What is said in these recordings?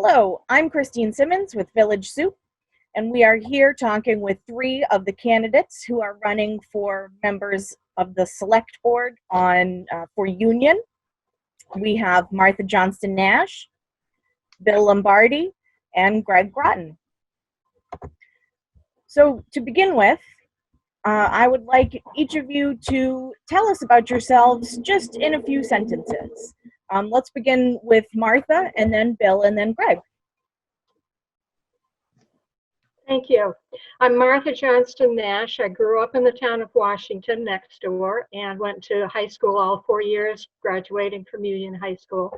Hello, I'm Christine Simmonds with Village Soup, and we are here talking with three of the candidates who are running for members of the Select Board for Union. We have Martha Johnston Nash, Bill Lombardi, and Greg Groton. So to begin with, I would like each of you to tell us about yourselves just in a few sentences. Let's begin with Martha, and then Bill, and then Greg. Thank you. I'm Martha Johnston Nash. I grew up in the town of Washington next door and went to high school all 4 years, graduating from Union High School.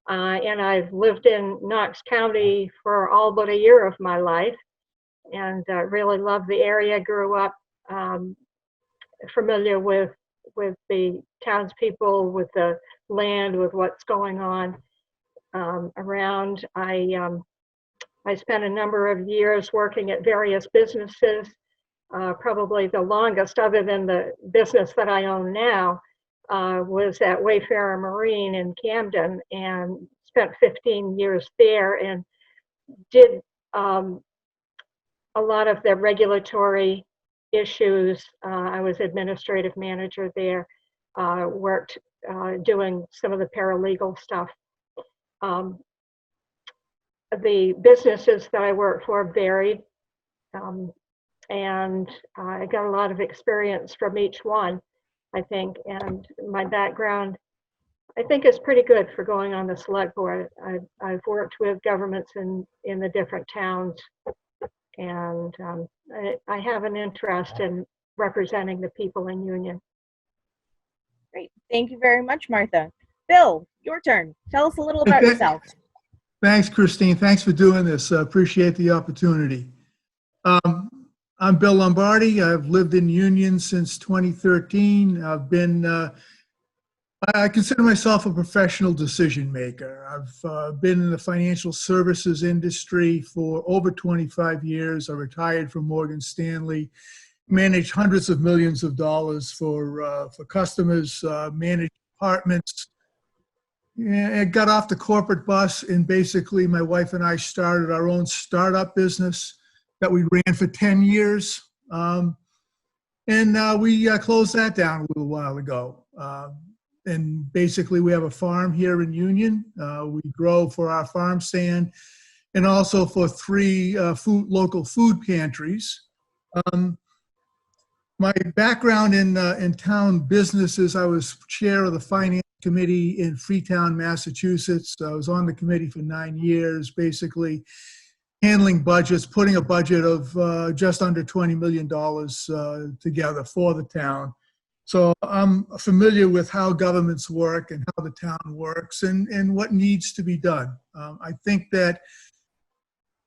And I've lived in Knox County for all but a year of my life and really love the area. Grew up familiar with the townspeople, with the land, with what's going on around. I spent a number of years working at various businesses, probably the longest other than the business that I own now was at Wayfarer Marine in Camden, and spent 15 years there and did a lot of the regulatory issues. I was administrative manager there, worked doing some of the paralegal stuff. The businesses that I worked for varied, and I got a lot of experience from each one, I think, and my background, I think, is pretty good for going on the select board. I've worked with governments in the different towns, and I have an interest in representing the people in Union. Great. Thank you very much, Martha. Bill, your turn. Tell us a little about yourself. Thanks, Christine. Thanks for doing this. I appreciate the opportunity. I'm Bill Lombardi. I've lived in Union since 2013. I consider myself a professional decision maker. I've been in the financial services industry for over 25 years. I retired from Morgan Stanley, managed hundreds of millions of dollars for customers, managed departments. I got off the corporate bus, and basically my wife and I started our own startup business that we ran for 10 years. We closed that down a little while ago. And basically we have a farm here in Union. We grow for our farm stand and also for three local food pantries. My background in town businesses, I was chair of the finance committee in Freetown, Massachusetts. I was on the committee for 9 years, basically handling budgets, putting a budget of just under $20 million together for the town. So I'm familiar with how governments work and how the town works and what needs to be done. I think that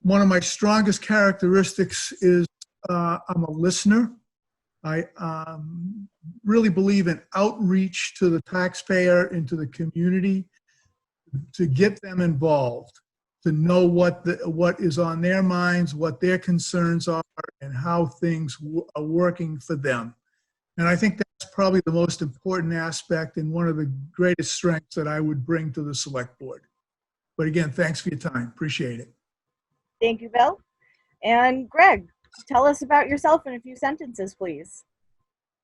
one of my strongest characteristics is I'm a listener. I really believe in outreach to the taxpayer and to the community to get them involved, to know what is on their minds, what their concerns are, and how things are working for them. And I think that's probably the most important aspect and one of the greatest strengths that I would bring to the select board. But again, thanks for your time. Appreciate it. Thank you, Bill. And Greg, tell us about yourself in a few sentences, please.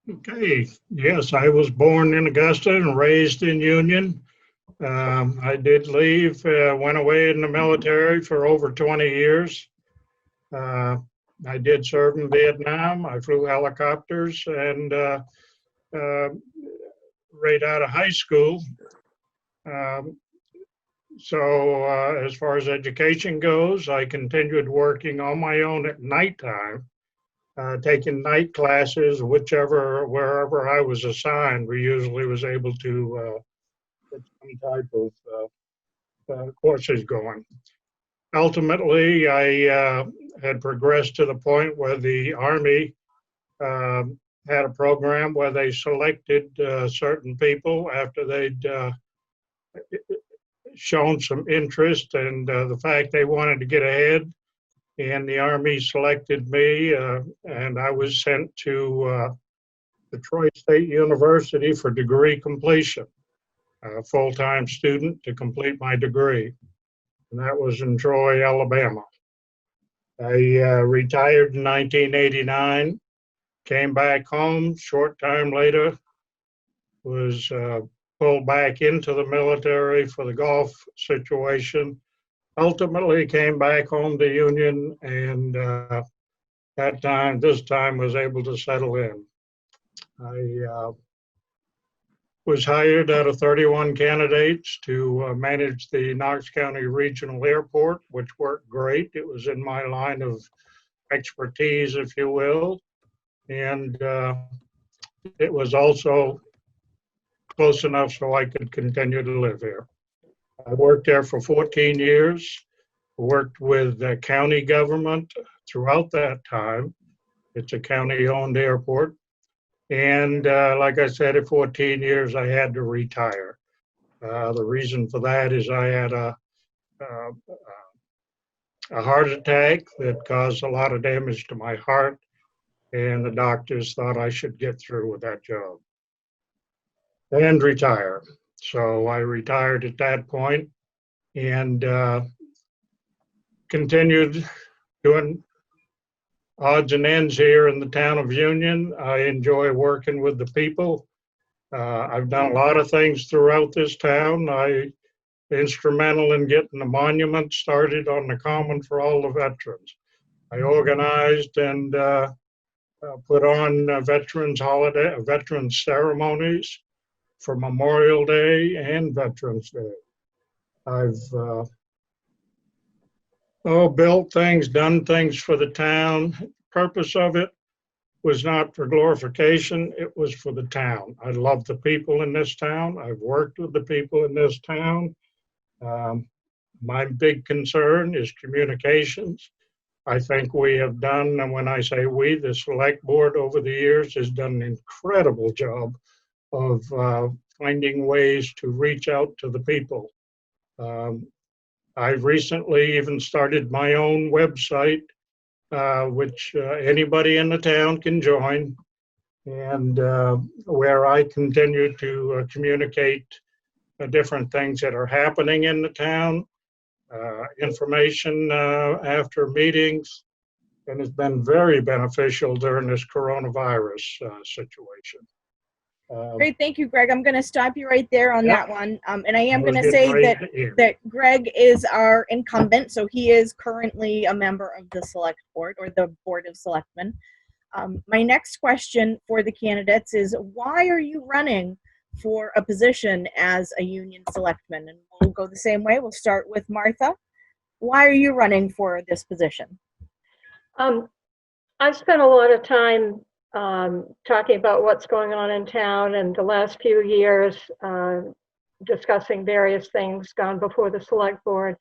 Okay. Yes, I was born in Augusta and raised in Union. I did leave, went away in the military for over 20 years. I did serve in Vietnam. I flew helicopters and right out of high school. So as far as education goes, I continued working on my own at nighttime, taking night classes, wherever I was assigned. We usually was able to get some type of courses going. Ultimately, I had progressed to the point where the Army had a program where they selected certain people after they'd shown some interest and the fact they wanted to get ahead. And the Army selected me, and I was sent to Detroit State University for degree completion, a full-time student to complete my degree. and that was in Troy, Alabama. I retired in 1989, came back home. Short time later, was pulled back into the military for the Gulf situation. Ultimately came back home to Union, and this time was able to settle in. I was hired out of 31 candidates to manage the Knox County Regional Airport, which worked great. It was in my line of expertise, if you will. And it was also close enough so I could continue to live here. I worked there for 14 years, worked with the county government throughout that time. It's a county-owned airport. And like I said, at 14 years, I had to retire. The reason for that is I had a heart attack that caused a lot of damage to my heart, and the doctors thought I should get through with that job and retire. So I retired at that point and continued doing odds and ends here in the town of Union. I enjoy working with the people. I've done a lot of things throughout this town. I instrumental in getting the monument started on the common for all the veterans. I organized and put on veterans ceremonies for Memorial Day and Veterans Day. I've built things, done things for the town. The purpose of it was not for glorification, it was for the town. I love the people in this town. I've worked with the people in this town. My big concern is communications. I think we have done, and when I say we, the select board over the years has done an incredible job of finding ways to reach out to the people. I've recently even started my own website, which anybody in the town can join, and where I continue to communicate different things that are happening in the town, information after meetings, and it's been very beneficial during this coronavirus situation. Great, thank you, Greg. I'm going to stop you right there on that one. And I am I was going to getting say ready that Greg is our incumbent, so he is currently a member of the select board or the Board of Selectmen. My next question for the candidates is, why are you running for a position as a union selectman? And we'll go the same way. We'll start with Martha. Why are you running for this position? I've spent a lot of time talking about what's going on in town, and the last few years discussing various things gone before the select board,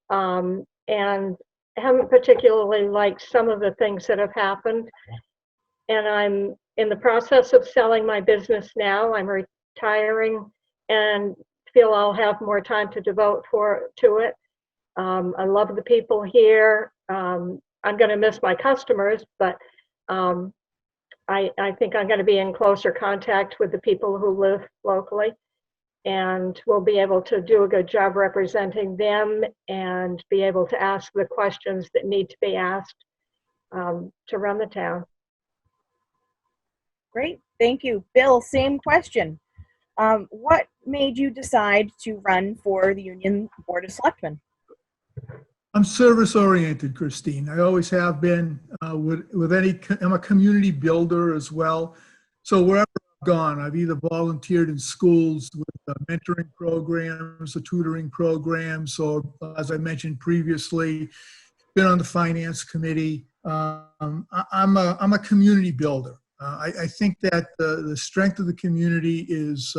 and haven't particularly liked some of the things that have happened. And I'm in the process of selling my business now. I'm retiring and feel I'll have more time to devote to it. I love the people here. I'm going to miss my customers, but I think I'm going to be in closer contact with the people who live locally, and we'll be able to do a good job representing them and be able to ask the questions that need to be asked to run the town. Great, thank you. Bill, same question. What made you decide to run for the Union Board of Selectmen? I'm service-oriented, Christine. I always have been. I'm a community builder as well. So wherever I've gone, I've either volunteered in schools with mentoring programs, or tutoring programs, or as I mentioned previously, been on the finance committee. I'm a community builder. I think that the strength of the community is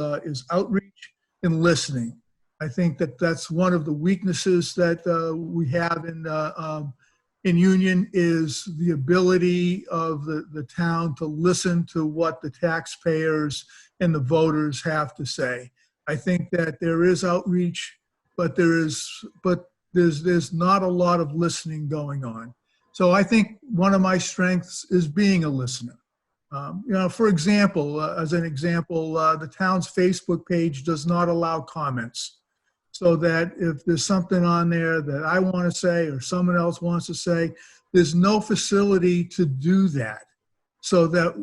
outreach and listening. I think that that's one of the weaknesses that we have in Union, is the ability of the town to listen to what the taxpayers and the voters have to say. I think that there is outreach, but there's not a lot of listening going on. So I think one of my strengths is being a listener. For example, the town's Facebook page does not allow comments. so that if there's something on there that I want to say or someone else wants to say, there's no facility to do that. So that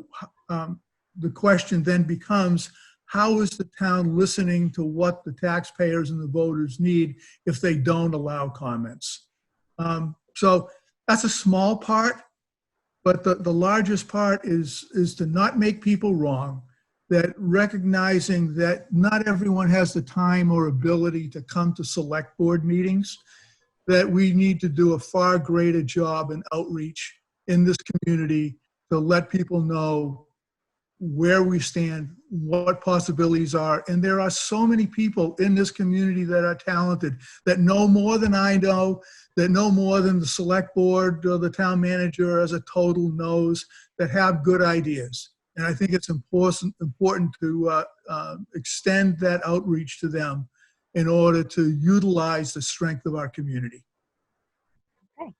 the question then becomes, how is the town listening to what the taxpayers and the voters need if they don't allow comments? So that's a small part, but the largest part is to not make people wrong, that recognizing that not everyone has the time or ability to come to select board meetings, that we need to do a far greater job in outreach in this community to let people know where we stand, what possibilities are. And there are so many people in this community that are talented, that know more than I know, that know more than the select board or the town manager as a total knows, that have good ideas. And I think it's important to extend that outreach to them in order to utilize the strength of our community. Okay.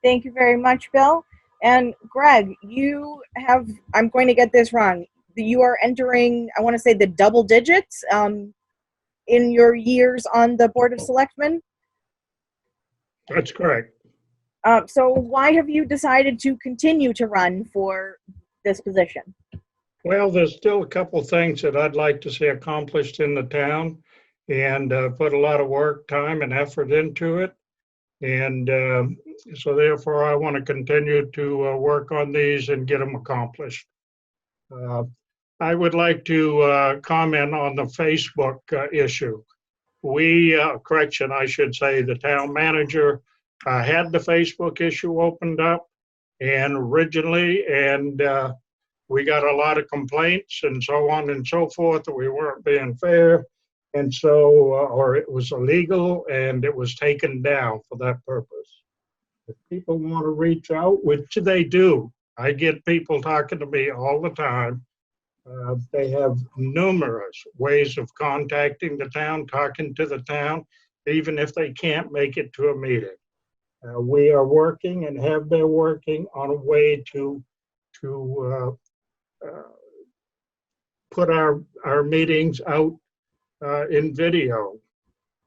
Thank you very much, Bill. And Greg, you have, I'm going to get this wrong, you are entering, I want to say, the double digits in your years on the Board of Selectmen. That's correct. So why have you decided to continue to run for this position? Well, there's still a couple things that I'd like to see accomplished in the town, and put a lot of work, time, and effort into it. And so therefore, I want to continue to work on these and get them accomplished. I would like to comment on the Facebook issue. Correction, I should say, the town manager had the Facebook issue opened up and originally, and we got a lot of complaints and so on and so forth that we weren't being fair. And so, or it was illegal, and it was taken down for that purpose. If people want to reach out, which they do, I get people talking to me all the time. They have numerous ways of contacting the town, talking to the town, even if they can't make it to a meeting. We are working and have been working on a way to put our meetings out in video.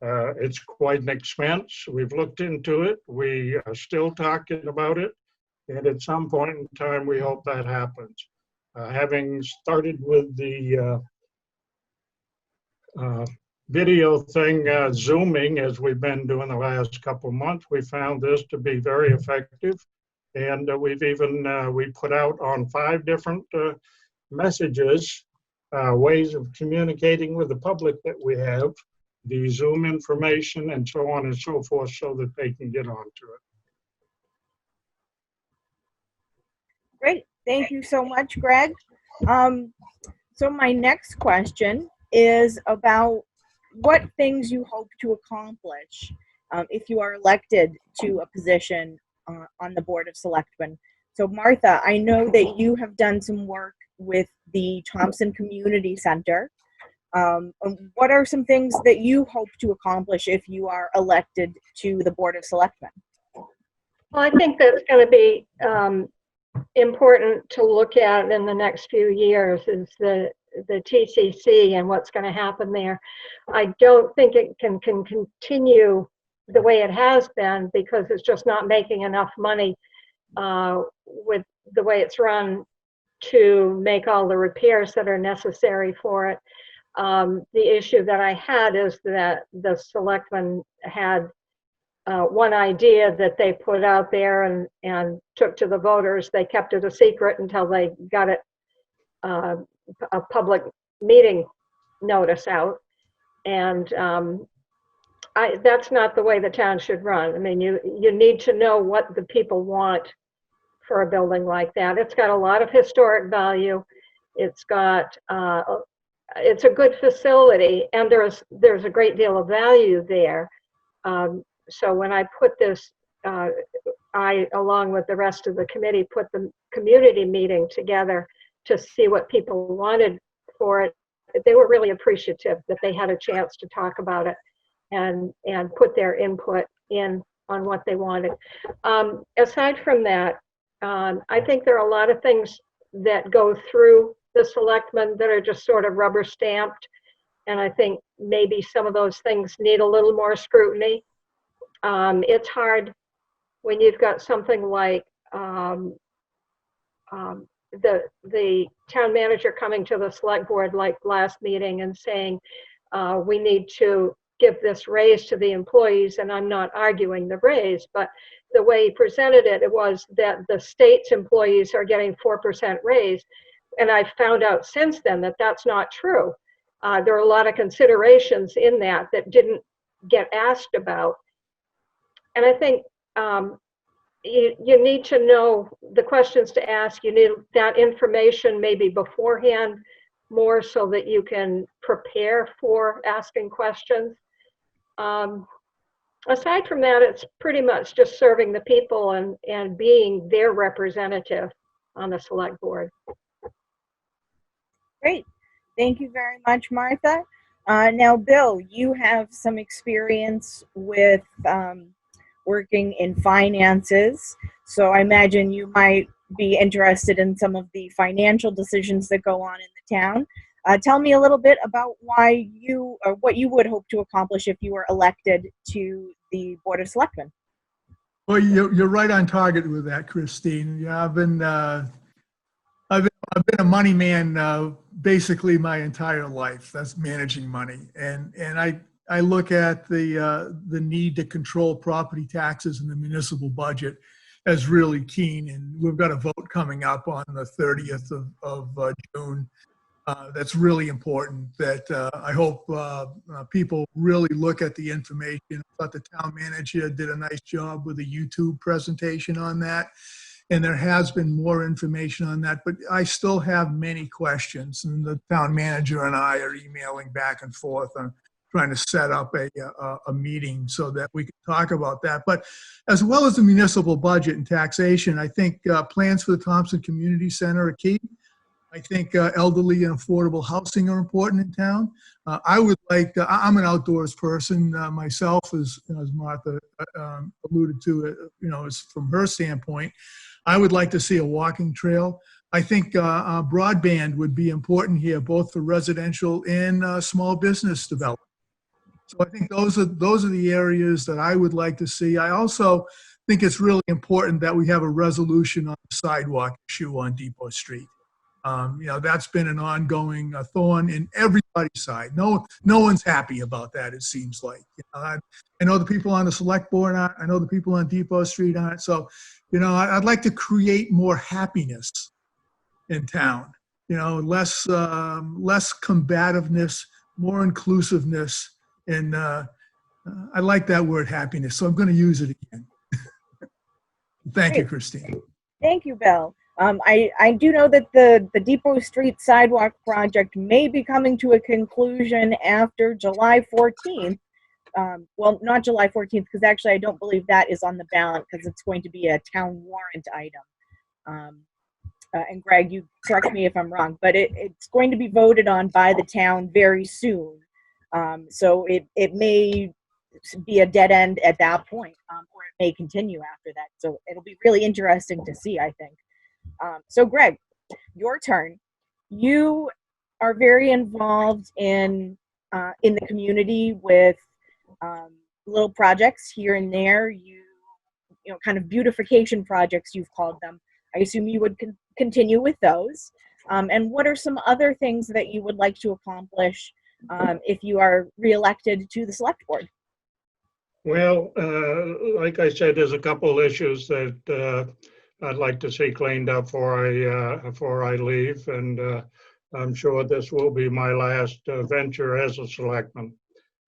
It's quite an expense. We've looked into it. We are still talking about it. And at some point in time, we hope that happens. Having started with the video thing, Zooming, as we've been doing the last couple of months, we found this to be very effective. And we've even, we put out on 5 different messages, ways of communicating with the public that we have, the Zoom information and so on and so forth, so that they can get onto it. Great. Thank you so much, Greg. So my next question is about what things you hope to accomplish if you are elected to a position on the Board of Selectmen. So Martha, I know that you have done some work with the Thompson Community Center. What are some things that you hope to accomplish if you are elected to the Board of Selectmen? Well, I think that's going to be important to look at in the next few years is the TCC and what's going to happen there. I don't think it can continue the way it has been because it's just not making enough money with the way it's run to make all the repairs that are necessary for it. The issue that I had is that the selectmen had one idea that they put out there and took to the voters. They kept it a secret until they got it a public meeting notice out. And that's not the way the town should run. I mean, you need to know what the people want for a building like that. It's got a lot of historic value. It's got it's a good facility, and there's a great deal of value there. So when I put this, I, along with the rest of the committee, put the community meeting together to see what people wanted for it. They were really appreciative that they had a chance to talk about it and put their input in on what they wanted. Aside from that, I think there are a lot of things that go through the selectmen that are just sort of rubber stamped. And I think maybe some of those things need a little more scrutiny. It's hard when you've got something like the town manager coming to the select board like last meeting and saying, we need to give this raise to the employees, and I'm not arguing the raise, but the way he presented it, it was that the state's employees are getting 4% raise. And I found out since then that that's not true. There are a lot of considerations in that didn't get asked about. And I think you need to know the questions to ask. You need that information maybe beforehand more so that you can prepare for asking questions. Aside from that, it's pretty much just serving the people and being their representative on the select board. Great. Thank you very much, Martha. Now, Bill, you have some experience with working in finances, so I imagine you might be interested in some of the financial decisions that go on in the town. Tell me a little bit about why you, or what you would hope to accomplish if you were elected to the Board of Selectmen. Well, you're right on target with that, Christine. Yeah, I've been a money man basically my entire life. That's managing money, and I look at the need to control property taxes in the municipal budget as really keen. And we've got a vote coming up on the 30th of June. That's really important. That I hope people really look at the information. I thought the town manager did a nice job with a YouTube presentation on that. And there has been more information on that, but I still have many questions, and the town manager and I are emailing back and forth on trying to set up a meeting so that we can talk about that. But as well as the municipal budget and taxation, I think plans for the Thompson Community Center are key. I think elderly and affordable housing are important in town. I would like, I'm an outdoors person myself, as Martha alluded to, as from her standpoint. I would like to see a walking trail. I think broadband would be important here, both for residential and small business development. So I think those are the areas that I would like to see. I also think it's really important that we have a resolution on the sidewalk issue on Depot Street. That's been an ongoing thorn in everybody's side. No one's happy about that, it seems like. I know the people on the select board aren't. I know the people on Depot Street aren't. So, I'd like to create more happiness in town. Less combativeness, more inclusiveness, and I like that word happiness. So I'm going to use it again. Thank you, Christine. Thank you, Bill. I do know that the Depot Street sidewalk project may be coming to a conclusion after July 14th. Well, not July 14th, because actually I don't believe that is on the ballot because it's going to be a town warrant item. And Greg, you correct me if I'm wrong, but it's going to be voted on by the town very soon. So it may be a dead end at that point, or it may continue after that. So it'll be really interesting to see, I think. So Greg, your turn. You are very involved in the community with little projects here and there. You kind of beautification projects, you've called them. I assume you would continue with those. And what are some other things that you would like to accomplish if you are reelected to the select board? Well, like I said, there's a couple issues that I'd like to see cleaned up before I leave, and I'm sure this will be my last venture as a selectman.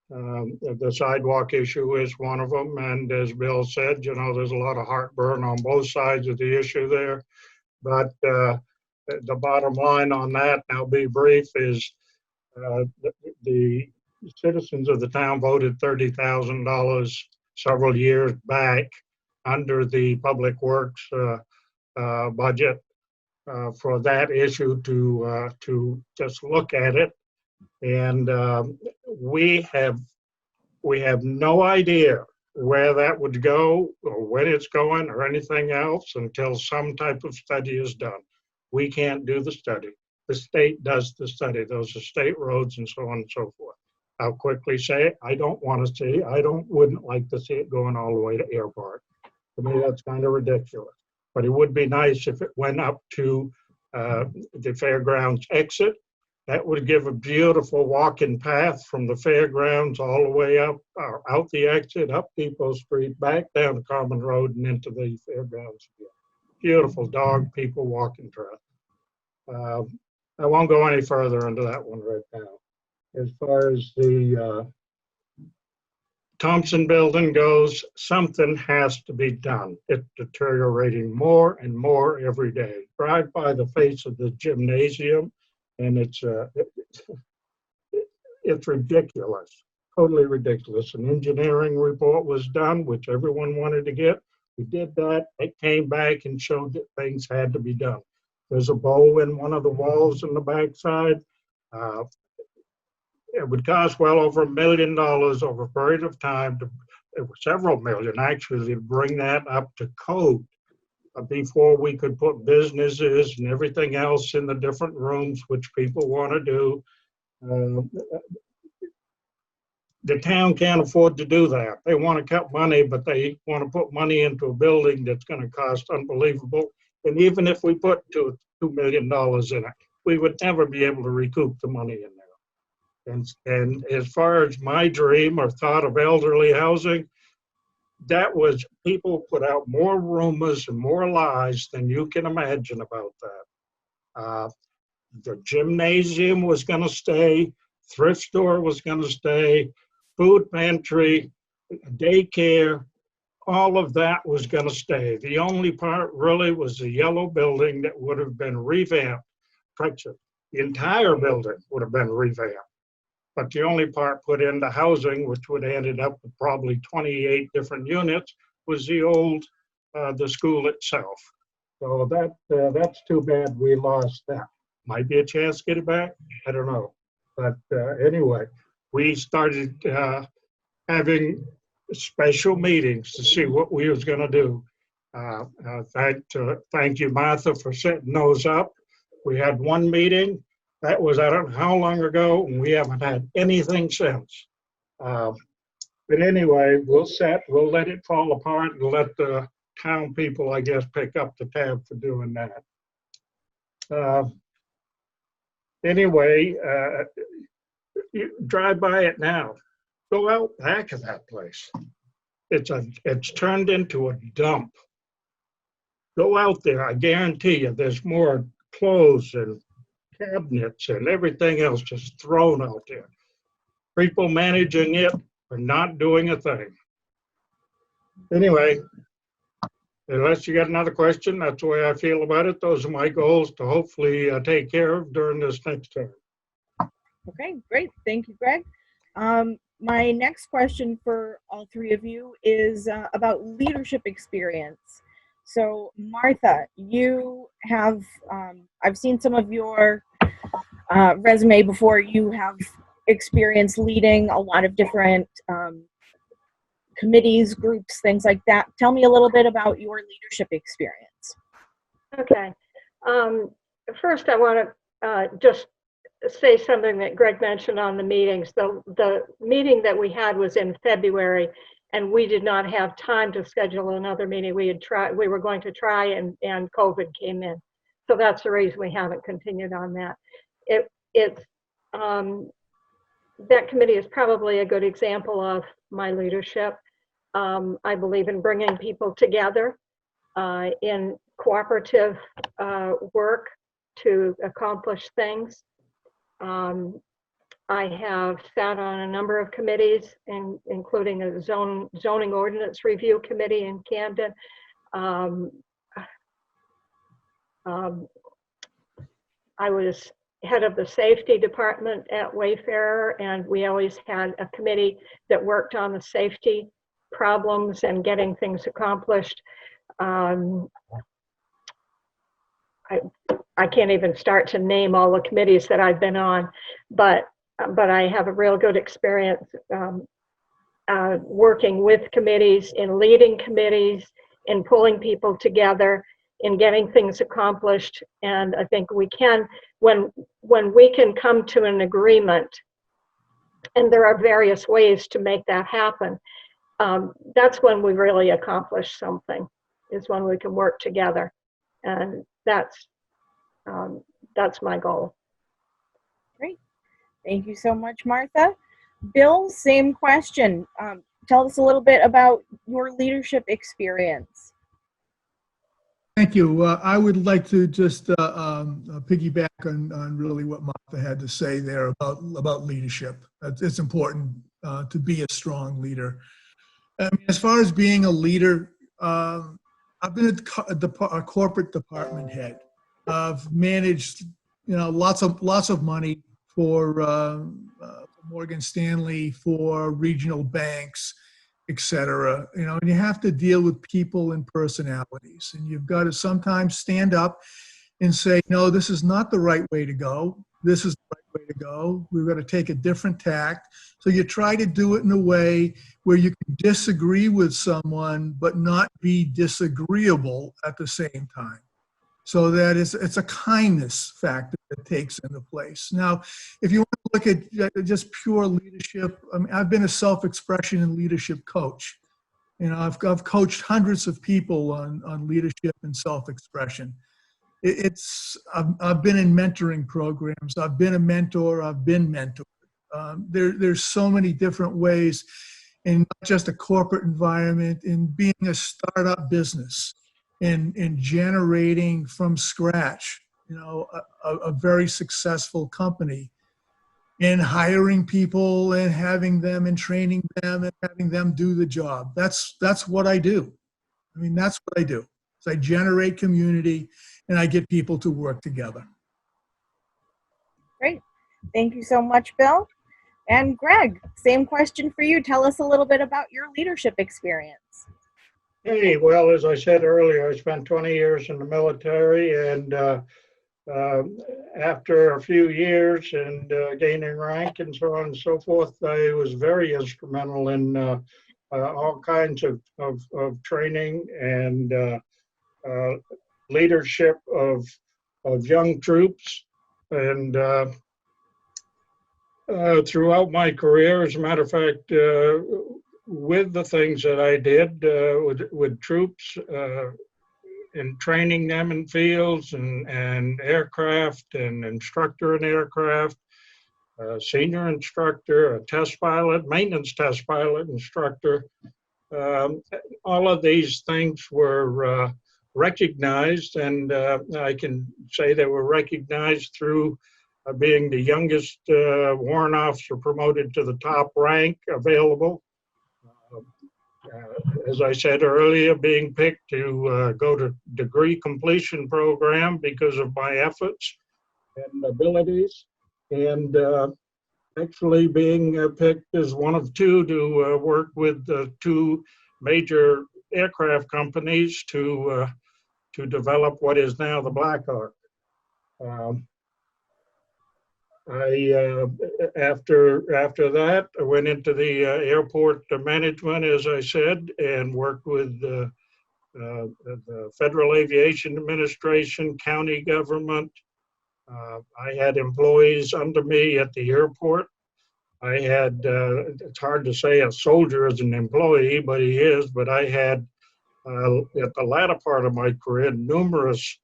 The sidewalk issue is one of them, and as Bill said, there's a lot of heartburn on both sides of the issue there. But the bottom line on that, and I'll be brief, is the citizens of the town voted $30,000 several years back under the Public Works budget for that issue to just look at it. And we have no idea where that would go or when it's going or anything else until some type of study is done. We can't do the study. The state does the study. Those are state roads and so on and so forth. I'll quickly say, I don't want to see, wouldn't like to see it going all the way to Airport. To me, that's kind of ridiculous. But it would be nice if it went up to the fairgrounds exit. That would give a beautiful walking path from the fairgrounds all the way up, or out the exit, up Depot Street, back down Common Road and into the fairgrounds again. Beautiful dog, people walking trail. I won't go any further into that one right now. As far as the Thompson building goes, something has to be done. It's deteriorating more and more every day. Drive by the face of the gymnasium, and it's ridiculous, totally ridiculous. An engineering report was done, which everyone wanted to get. We did that. It came back and showed that things had to be done. There's a bow in one of the walls in the backside. It would cost well over $1 million over a period of time, several million actually, to bring that up to code before we could put businesses and everything else in the different rooms, which people want to do. The town can't afford to do that. They want to cut money, but they want to put money into a building that's going to cost unbelievable. And even if we put $2 million in it, we would never be able to recoup the money in there. And as far as my dream or thought of elderly housing, that was, people put out more rumors and more lies than you can imagine about that. The gymnasium was going to stay, thrift store was going to stay, food pantry, daycare, all of that was going to stay. The only part really was the yellow building that would have been revamped. The entire building would have been revamped. But the only part put into housing, which would have ended up with probably 28 different units, was the old, the school itself. So that's too bad we lost that. Might be a chance to get it back, I don't know. But anyway, we started having special meetings to see what we was gonna do. Thank you, Martha, for setting those up. We had one meeting. That was, I don't know how long ago, and we haven't had anything since. But anyway, we'll let it fall apart and let the town people, I guess, pick up the tab for doing that. Anyway, you drive by it now. Go out back of that place. It's turned into a dump. Go out there, I guarantee you, there's more clothes and cabinets and everything else just thrown out there. People managing it are not doing a thing. Anyway, unless you got another question, that's the way I feel about it. Those are my goals to hopefully take care of during this next term. Okay, great. Thank you, Greg. My next question for all three of you is about leadership experience. So Martha, you have, I've seen some of your resume before. You have experience leading a lot of different committees, groups, things like that. Tell me a little bit about your leadership experience. Okay. First, I want to just say something that Greg mentioned on the meetings. The meeting that we had was in February, and we did not have time to schedule another meeting. We were going to try, and COVID came in. So that's the reason we haven't continued on that. That committee is probably a good example of my leadership. I believe in bringing people together in cooperative work to accomplish things. I have sat on a number of committees, including a zoning ordinance review committee in Camden. I was head of the safety department at Wayfarer, and we always had a committee that worked on the safety problems and getting things accomplished. I can't even start to name all the committees that I've been on, but I have a real good experience working with committees, in leading committees, in pulling people together, in getting things accomplished. And I think we can, when we can come to an agreement and there are various ways to make that happen. That's when we really accomplish something, is when we can work together. And that's my goal. Great. Thank you so much, Martha. Bill, same question. Tell us a little bit about your leadership experience. Thank you. I would like to just piggyback on really what Martha had to say there about leadership. It's important to be a strong leader. As far as being a leader, I've been a corporate department head. I've managed, lots of money for Morgan Stanley, for regional banks, et cetera. And you have to deal with people and personalities, and you've got to sometimes stand up and say, no, this is not the right way to go. This is the right way to go. We've got to take a different tact. So you try to do it in a way where you can disagree with someone, but not be disagreeable at the same time. So that it's a kindness factor that takes into place. Now, if you want to look at just pure leadership, I've been a self-expression and leadership coach. I've coached hundreds of people on leadership and self-expression. I've been in mentoring programs. I've been a mentor. I've been mentored. There's so many different ways, in not just a corporate environment, in being a startup business, in generating from scratch, a very successful company, in hiring people and having them and training them and having them do the job. That's what I do. That's what I do. So I generate community and I get people to work together. Great. Thank you so much, Bill. And Greg, same question for you. Tell us a little bit about your leadership experience. Hey, well, as I said earlier, I spent 20 years in the military, and after a few years and gaining rank and so on and so forth, I was very instrumental in all kinds of training and leadership of young troops. And throughout my career, as a matter of fact, with the things that I did with troops, in training them in fields and aircraft, and instructor in aircraft, senior instructor, a test pilot, maintenance test pilot, instructor. All of these things were recognized, and I can say they were recognized through being the youngest warrant officer promoted to the top rank available. As I said earlier, being picked to go to degree completion program because of my efforts and abilities, and actually being picked as one of two to work with two major aircraft companies to develop what is now the Black Hawk. After that, I went into the airport management, as I said, and worked with the Federal Aviation Administration, county government. I had employees under me at the airport. I had, it's hard to say a soldier is an employee, but he is, but I had, at the latter part of my career, numerous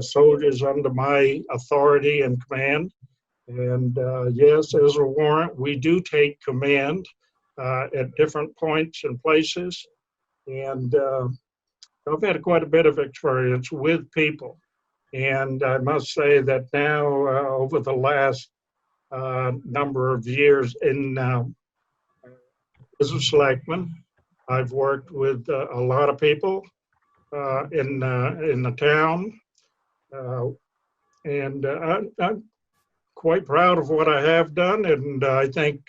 soldiers under my authority and command. And yes, as a warrant, we do take command at different points and places. And I've had quite a bit of experience with people. And I must say that now, over the last number of years as a selectman, I've worked with a lot of people in the town. And I'm quite proud of what I have done, and I think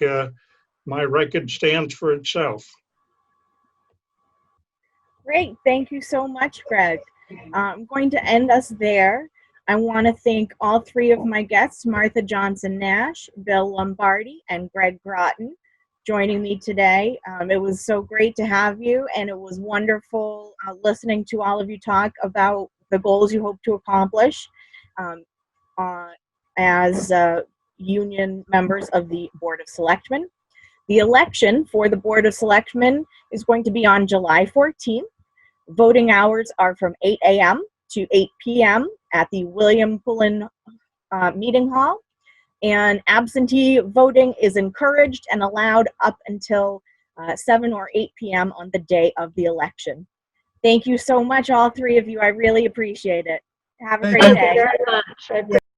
my record stands for itself. Great. Thank you so much, Greg. I'm going to end us there. I want to thank all three of my guests, Martha Johnson Nash, Bill Lombardi, and Greg Groton, joining me today. It was so great to have you, and it was wonderful listening to all of you talk about the goals you hope to accomplish as union members of the Board of Selectmen. The election for the Board of Selectmen is going to be on July 14th. Voting hours are from 8 a.m. to 8 p.m. at the William Pullen Meeting Hall. And absentee voting is encouraged and allowed up until 7 or 8 p.m. on the day of the election. Thank you so much, all three of you. I really appreciate it. Have a Thank great you. day. Very much. I